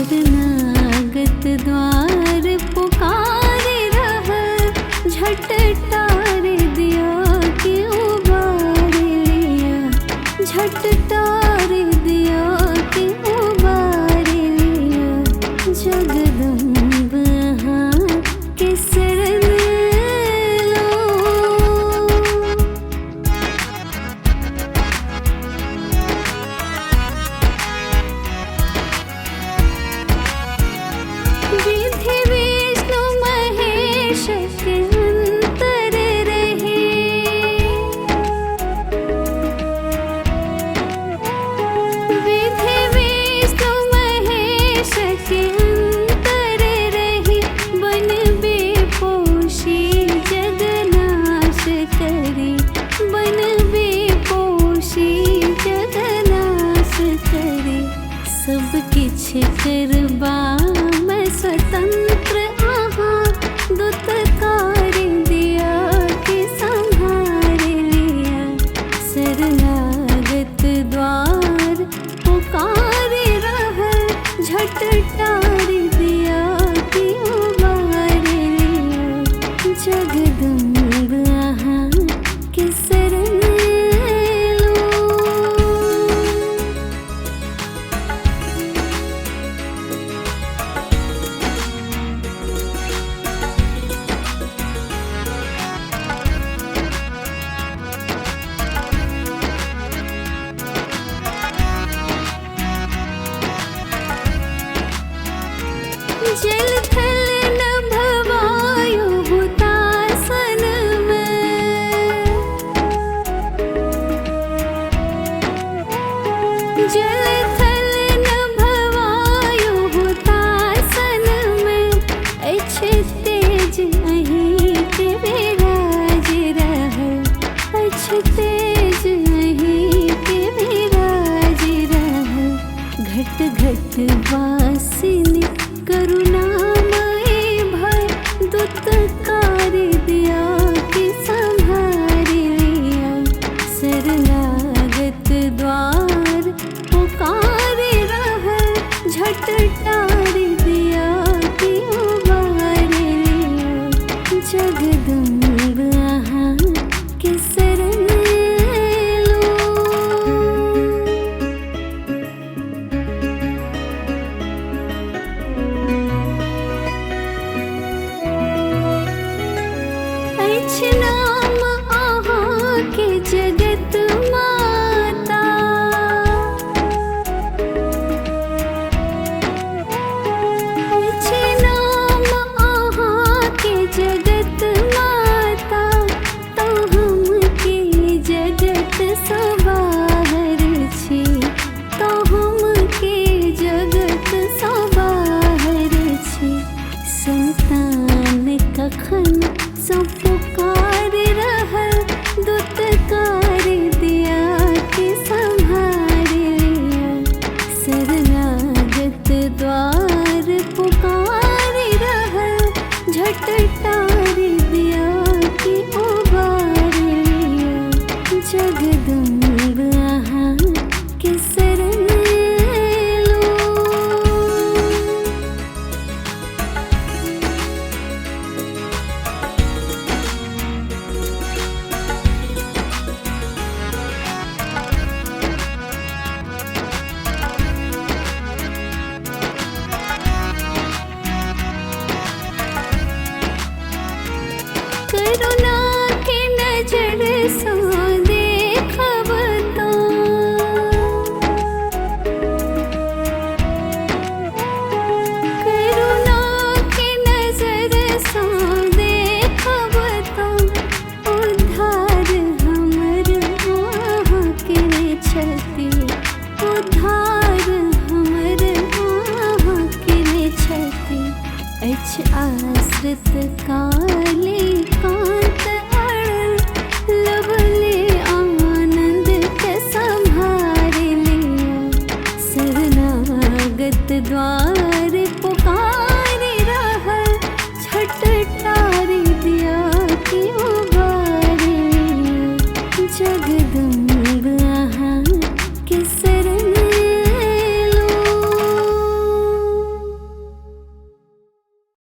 शरणागत द्वार पुकारे रहा, झट टार दिया कि उबार लिया, झट टार दिया कि उबार लिया। जगदम्ब हाँ के शरण लो। विधि विष्णु महेश के अंतर रहे, विधि विष्णु महेश के अंतर रहे। बन बेपोशी जगनाश करे, बन बेपोशी जगनाश करे। सब किछ करबा मैं स्वतंत्र आहा, दुत्कार दिया कि संहार लिया। शरणागत द्वार पुकारे रहा, झट टार दिया कि उबार लिया। जगदम्ब आहा के शरण लो। जल थल नभ वायु हुतासन में, जल थल नभ वायु हुतासन में। अच्छे तेज अहीं के विराज रहल, अच्छे तेज अहीं के विराज रहल। घट घट वासिनी करुणामयी भय, दुत्कार दिया कि संहार लिया। शरणागत द्वार पुकारे रहा, झट टार